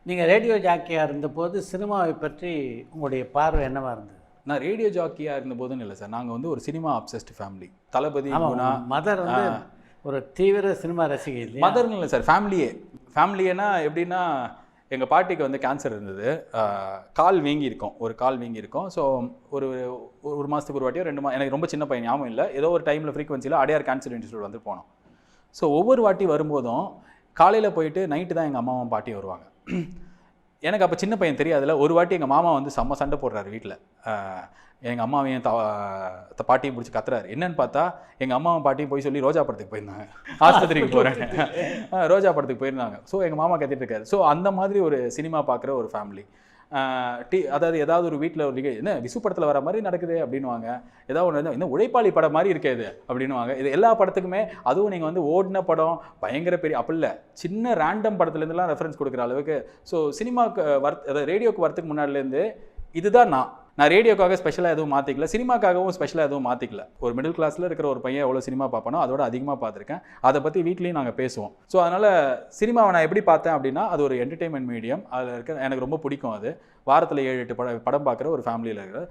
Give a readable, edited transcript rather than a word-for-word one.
நீங்கள் ரேடியோ ஜாக்கியாக இருந்தபோது சினிமாவை பற்றி உங்களுடைய பார்வை என்னவாக இருந்தது? நான் ரேடியோ ஜாக்கியாக இருந்தபோதுன்னு இல்லை சார், நாங்கள் வந்து ஒரு சினிமா அப்சஸ்ட் ஃபேமிலி. தளபதி, குணா, மதர் வந்து ஒரு தீவிர சினிமா ரசிகை இல்லையா? மதர்னு இல்லை சார், ஃபேமிலியேனா எப்படின்னா, எங்கள் பாட்டிக்கு வந்து கேன்சர் இருந்தது, கால் வீங்கியிருக்கோம், ஒரு கால் வீங்கியிருக்கோம். ஸோ ஒரு மாதத்துக்கு ஒரு வாட்டியோ 2 மாதம், எனக்கு ரொம்ப சின்ன பையன் ஞாபகம் இல்லை, ஏதோ ஒரு டைமில் ஃப்ரீக்வன்சியில் அடையார் கேன்சர் இன்ஸ்டியூட் வந்து போனோம். ஸோ ஒவ்வொரு வாட்டி வரும்போதும் காலையில் போயிட்டு நைட்டு தான் எங்கள் அம்மாவும் பாட்டியும் வருவாங்க. எனக்கு அப்போ சின்ன பையன் தெரியாதுல்ல. ஒரு வாட்டி எங்கள் மாமா வந்து செம்ம சண்டை போடுறாரு வீட்டில், எங்கள் அம்மாவையும் பாட்டியும் பிடிச்சி கத்துறாரு. என்னன்னு பார்த்தா எங்கள் அம்மாவும் பாட்டியும் போய் சொல்லி ரோஜா படத்துக்கு போயிருந்தாங்க, ஆஸ்பத்திரிக்கு போகிறேன், ரோஜா படத்துக்கு போயிருந்தாங்க. ஸோ எங்கள் மாமா கத்திட்டு இருக்காரு. ஸோ அந்த மாதிரி ஒரு சினிமா பார்க்குற ஒரு ஃபேமிலி. அதாவது ஏதாவது ஒரு வீட்டில் ஒரு என்ன விசு படத்தில் வர மாதிரி நடக்குது அப்படின்வாங்க, ஏதாவது ஒன்று இன்னும் உழைப்பாளி படம் மாதிரி இருக்காது அப்படின்வாங்க. இது எல்லா படத்துக்குமே, அதுவும் நீங்கள் வந்து ஓடின படம் பயங்கர பெரிய அப்படி இல்லை, சின்ன ரேண்டம் படத்துலேருந்துலாம் ரெஃபரன்ஸ் கொடுக்குற அளவுக்கு. ஸோ சினிமாவுக்கு அதாவது ரேடியோக்கு வரத்துக்கு முன்னாடிலேருந்து இதுதான் நான் ரேடியோக்காக ஸ்பெஷலாக எதுவும் மாற்றிக்கல, சினிமாக்காகவும் ஸ்பெஷலாக எதுவும் மாற்றிக்கல. ஒரு மிடில் கிளாஸில் இருக்கிற ஒரு பையன் எவ்வளோ சினிமா பார்ப்பானோ அதோட அதிகமாக பார்த்துருக்கேன். அதை பற்றி வீட்லேயும் நாங்கள் பேசுவோம். ஸோ அதனால் சினிமாவை நான் எப்படி பார்த்தேன் அப்படின்னா, அது ஒரு என்டர்டெயின்மெண்ட் மீடியம், அதில் இருக்க எனக்கு ரொம்ப பிடிக்கும். அது வாரத்தில் 7-8 படம் பார்க்குற ஒரு ஃபேமிலியில் இருக்கிற.